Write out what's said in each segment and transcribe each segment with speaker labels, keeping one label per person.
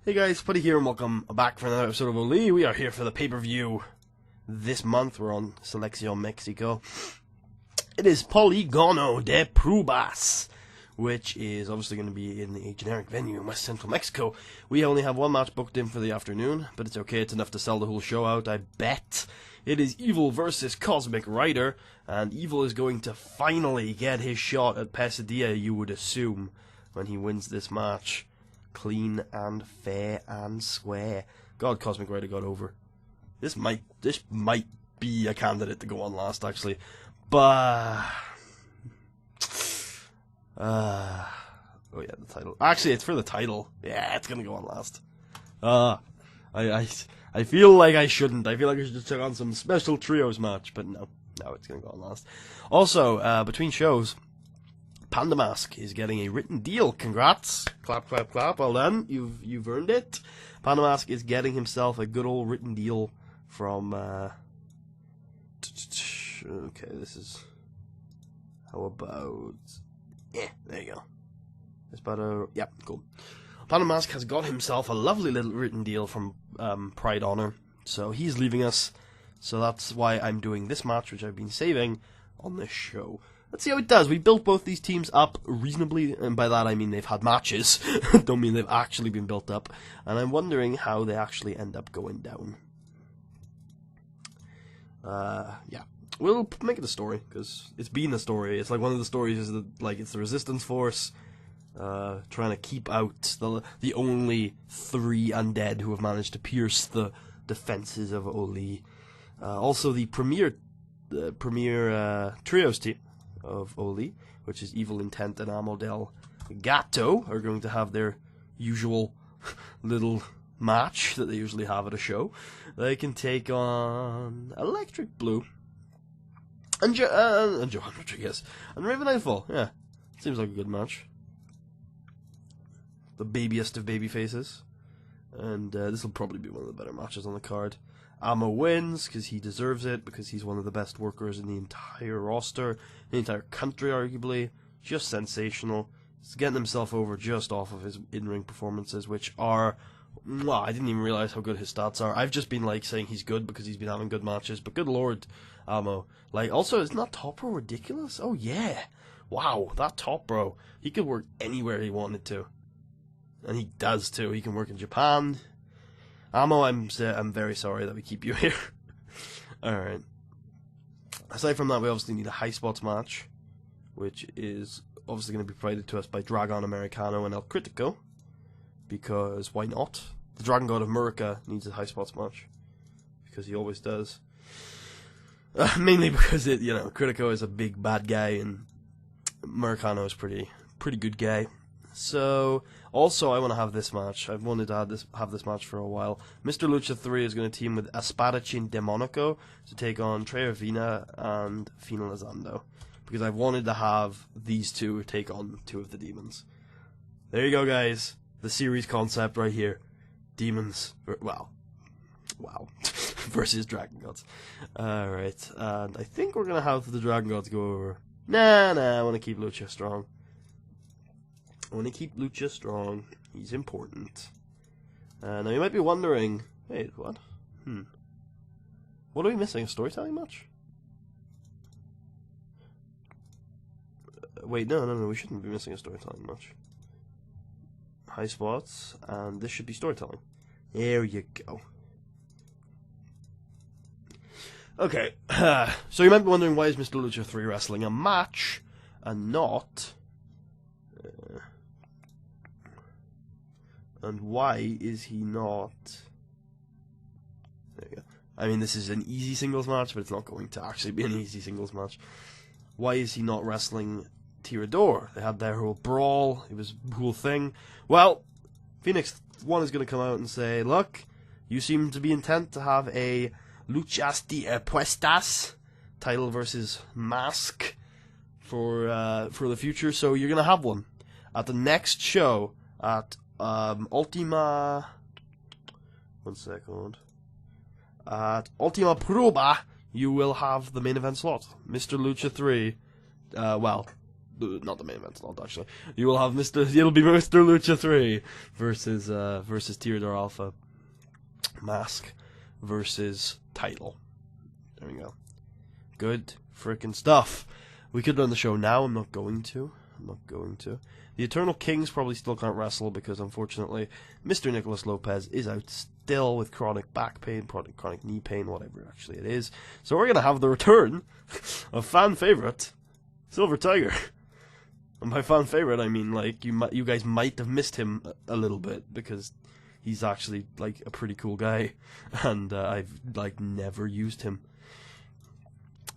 Speaker 1: Hey guys, Putty here and welcome back for another episode of OLLIE. We are here for the pay-per-view this month. We're on Selección Mexico. It is Polígono de Pruebas, which is obviously going to be in a generic venue in West Central Mexico. We only have one match booked in for the afternoon, but it's okay, it's enough to sell the whole show out, I bet. It is Evil versus Cosmic Rider, and Evil is going to finally get his shot at Pesadilla, you would assume, when he wins this match. Clean and fair and square. God, Cosmic Rider got over. This might be a candidate to go on last, actually. But oh yeah, the title. Actually, it's for the title. Yeah, it's gonna go on last. I feel like I shouldn't. I feel like I should just take on some special trios match, but no, it's gonna go on last. Also, between shows, Panda Mask is getting a written deal. Congrats. Clap, clap, clap. Well done. You've earned it. Panda Mask is getting himself a good old written deal from, okay, this is, how about, there you go. It's about yeah, cool. Panda Mask has got himself a lovely little written deal from, Pride Honor. So he's leaving us. So that's why I'm doing this match, which I've been saving on this show. Let's see how it does. We built both these teams up reasonably, and by that I mean they've had matches. Don't mean they've actually been built up. And I'm wondering how they actually end up going down. Yeah. We'll make it a story, because it's been a story. It's like one of the stories is that, like, it's the Resistance Force, trying to keep out the only 3 undead who have managed to pierce the defenses of OLLIE. Also the premier trios team of OLLIE, which is Evil Intent and Amo del Gato, are going to have their usual little match that they usually have at a show. They can take on Electric Blue and Johan Rodriguez and Raven Nightfall. Yeah, seems like a good match. The babiest of baby faces, and this will probably be one of the better matches on the card. Amo wins, because he deserves it, because he's one of the best workers in the entire roster, the entire country arguably, just sensational. He's getting himself over just off of his in-ring performances, which are, wow, I didn't even realize how good his stats are. I've just been, like, saying he's good because he's been having good matches, but good lord, Amo. Like, also, isn't that top row ridiculous? Oh yeah, wow, that top row, he could work anywhere he wanted to. And he does too, he can work in Japan. Amo, I'm very sorry that we keep you here. Alright. Aside from that, we obviously need a high spots match, which is obviously going to be provided to us by Dragon Americano and El Critico, because why not? The Dragon God of Murica needs a high spots match, because he always does. Mainly because Critico is a big bad guy, and Americano is pretty good guy. So, also I want to have this match. I've wanted to have this match for a while. Mr. Lucha 3 is going to team with Espadachín Demónico to take on Trey Avina and Finalizando, because I've wanted to have these two take on 2 of the demons. There you go, guys. The series concept right here. Demons, wow, versus Dragon Gods. Alright, and I think we're going to have the Dragon Gods go over. Nah, I want to keep Lucha strong. I want to keep Lucha strong. He's important. Now you might be wondering, wait, what? What are we missing? A storytelling match? Wait, no, we shouldn't be missing a storytelling match. High spots, and this should be storytelling. There you go. Okay, so you might be wondering, why is Mr. Lucha 3 wrestling a match and not... and why is he not... There you go. I mean, this is an easy singles match, but it's not going to actually be an easy singles match. Why is he not wrestling Tirador? They had their whole brawl, it was a cool thing. Well, Phoenix 1 is going to come out and say, look, you seem to be intent to have a Luchas de Apuestas title versus Mask for the future, so you're going to have one. At the next show, at Ultima... One second. At Ultima Prueba, you will have the main event slot. Mr. Lucha 3, well, not the main event, not actually. You will have it'll be Mr. Lucha 3 versus Tirador Alpha. Mask versus title. There we go. Good freaking stuff. We could run the show now. I'm not going to. The Eternal Kings probably still can't wrestle because, unfortunately, Mr. Nicholas Lopez is out still with chronic back pain, chronic knee pain, whatever actually it is. So we're going to have the return of fan favorite, Silver Tiger. And by fan favorite, I mean, like, you guys might have missed him a little bit because he's actually, like, a pretty cool guy. And I've, like, never used him.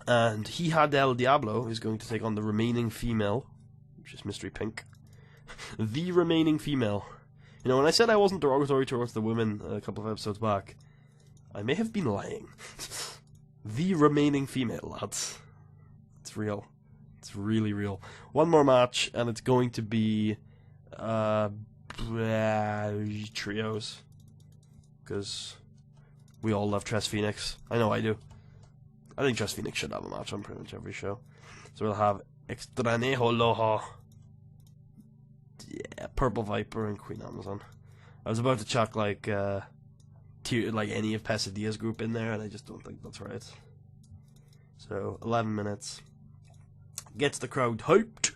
Speaker 1: And he had El Diablo is going to take on the remaining female, which is Mystery Pink. The remaining female. You know, when I said I wasn't derogatory towards the women a couple of episodes back, I may have been lying. The remaining female, lads. It's real. It's really real. One more match, and it's going to be trios. Because we all love Tres Phoenix. I know I do. I think Tres Phoenix should have a match on pretty much every show. So we'll have Extranejo Loja, Purple Viper, and Queen Amazon. I was about to chuck like any of Pesadilla's group in there, and I just don't think that's right. So 11 minutes gets the crowd hyped,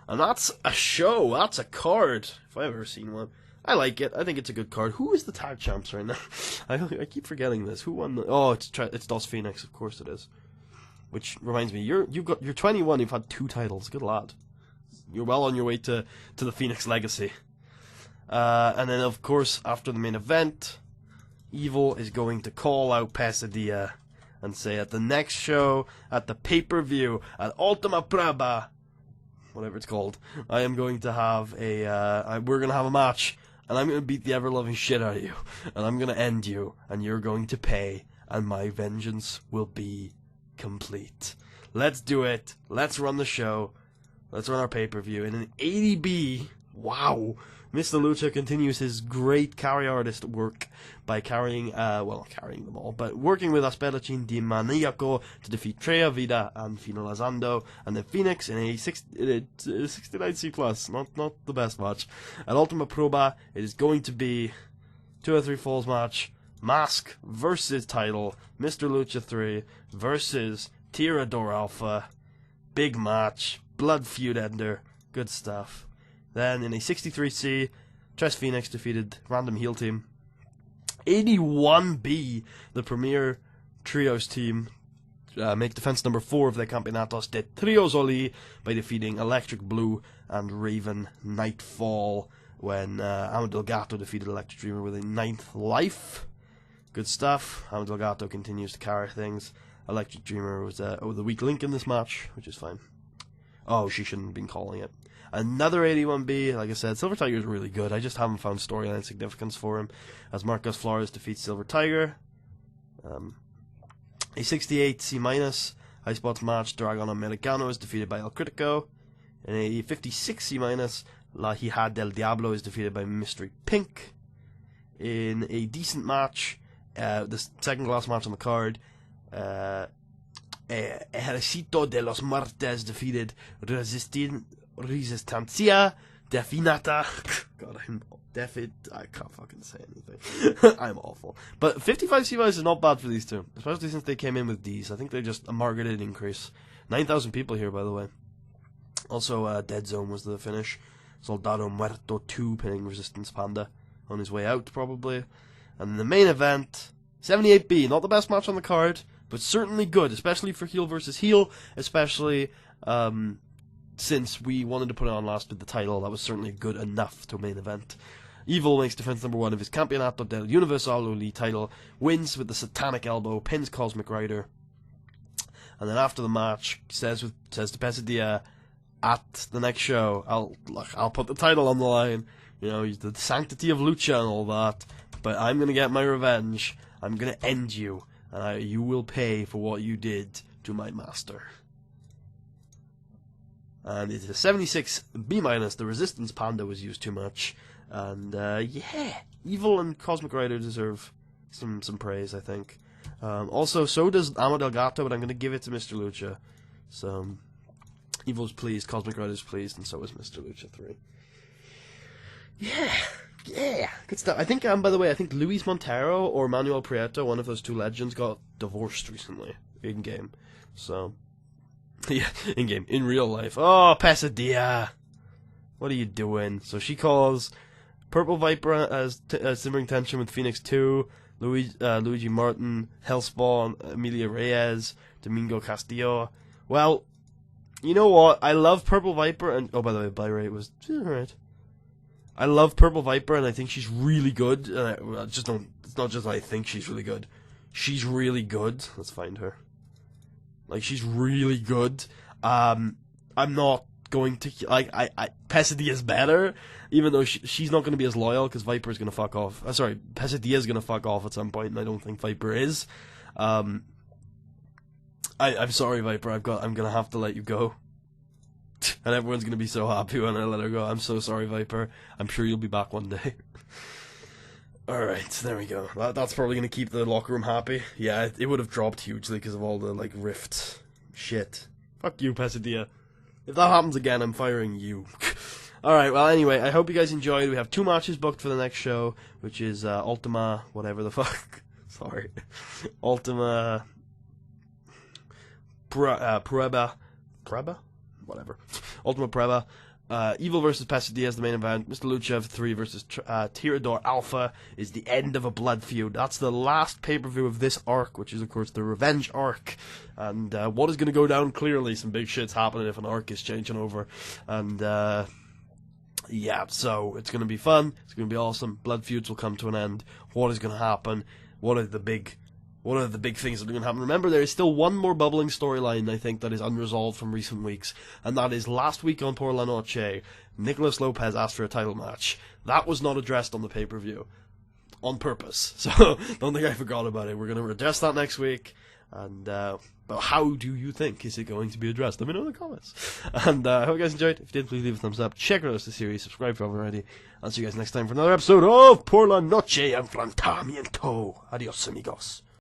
Speaker 1: and that's a show. That's a card if I've ever seen one. I like it. I think it's a good card. Who is the tag champs right now? I keep forgetting this. Who won? It's Dos Phoenix. Of course it is. Which reminds me, you're 21. You've had 2 titles. Good lad. You're well on your way to the Phoenix legacy. And then of course after the main event, Evil is going to call out Pesadilla and say at the next show, at the pay-per-view, at Ultima Praba, whatever it's called, I am going to have we're gonna have a match. And I'm going to beat the ever-loving shit out of you. And I'm going to end you. And you're going to pay. And my vengeance will be complete. Let's do it. Let's run the show. Let's run our pay-per-view. In an 80B, wow, Mr. Lucha continues his great carry artist work by carrying, not carrying them all, but working with Asperachin Di Maniaco to defeat Treya Vida and Finalizando, and then Phoenix in a 69C+, not the best match. At Ultima Proba, it is going to be 2 out of 3 falls match, Mask versus title, Mr. Lucha 3 versus Tirador Alpha, big match, blood feud ender, good stuff. Then in a 63C, Tres Phoenix defeated Random Heel Team. 81B, the premier trios team, make defense number 4 of the Campeonatos de Trios OLLIE by defeating Electric Blue and Raven Nightfall when Amo Del Gato defeated Electric Dreamer with a 9th life. Good stuff. Amo Del Gato continues to carry things. Electric Dreamer was the weak link in this match, which is fine. Oh, she shouldn't have been calling it. Another 81B, like I said, Silver Tiger is really good. I just haven't found storyline significance for him. As Marcos Flores defeats Silver Tiger. A 68 C-, High Spots match, Dragon Americano is defeated by El Critico. In a 56 C-, La Hija del Diablo is defeated by Mystery Pink. In a decent match, the second last match on the card, Ejército de los Martes defeated Resistencia Definata. God, I can't fucking say anything. I'm awful. But 55 C- is not bad for these two, especially since they came in with Ds. I think they're just a marketed increase. 9,000 people here, by the way. Also, Dead Zone was the finish. Soldado Muerto 2 pinning Resistance Panda on his way out, probably. And the main event, 78B, not the best match on the card, but certainly good, especially for heel versus heel, especially since we wanted to put it on last with the title. That was certainly good enough to main event. Evil makes defense number 1 of his Campeonato del Universal OLLIE title, wins with the Satanic Elbow, pins Cosmic Rider, and then after the match says to Pesadilla, at the next show, I'll put the title on the line, you know, the sanctity of Lucha and all that, but I'm gonna get my revenge. I'm gonna end you, and you will pay for what you did to my master. And it's a 76 B-, the Resistance Panda was used too much. And, yeah, Evil and Cosmic Rider deserve some praise, I think. Also, so does Amo Del Gato, but I'm going to give it to Mr. Lucha. So, Evil's pleased, Cosmic Rider's pleased, and so is Mr. Lucha 3. Yeah, good stuff. I think, by the way, I think Luis Montero or Manuel Prieto, one of those two legends, got divorced recently, in-game. So, yeah, in-game, in real life. Oh, Pesadilla! What are you doing? So she calls Purple Viper as simmering tension with Phoenix 2, Luigi Martin, Hellspawn, Emilia Reyes, Domingo Castillo. Well, you know what? I love Purple Viper, and oh, by the way, buy rate was alright. I love Purple Viper, and I think she's really good. And I just don't. It's not just I think she's really good. She's really good. Let's find her. Like, she's really good. I'm not going to like. Pesadilla's better, even though she's not going to be as loyal because Viper's going to fuck off. Sorry, Pesadilla's going to fuck off at some point, and I don't think Viper is. I'm sorry, Viper. I'm gonna have to let you go. And everyone's gonna be so happy when I let her go. I'm so sorry, Viper. I'm sure you'll be back one day. Alright, there we go. That's probably gonna keep the locker room happy. Yeah, it would have dropped hugely because of all the, like, rift shit. Fuck you, Pesadilla. If that happens again, I'm firing you. Alright, well, anyway, I hope you guys enjoyed. We have 2 matches booked for the next show, which is Ultima, whatever the fuck. Sorry. Ultima... Prueba? Whatever. Ultima Prueba. Evil versus Pesadilla is the main event. Mr. Lucha 3 versus Tirador Alpha is the end of a blood feud. That's the last pay-per-view of this arc, which is, of course, the Revenge arc. And what is going to go down clearly, some big shit's happening if an arc is changing over. And, yeah, so it's going to be fun. It's going to be awesome. Blood feuds will come to an end. What is going to happen? What are the big things that are going to happen? Remember, there is still one more bubbling storyline, I think, that is unresolved from recent weeks, and that is last week on Por la Noche, Nicolas Lopez asked for a title match. That was not addressed on the pay-per-view. On purpose. So, don't think I forgot about it. We're going to address that next week, and, but how do you think is it going to be addressed? Let me know in the comments. And, I hope you guys enjoyed. If you did, please leave a thumbs up. Check out the rest of the series. Subscribe if you haven't already. I'll see you guys next time for another episode of Por la Noche Enfrentamiento. Adios, amigos.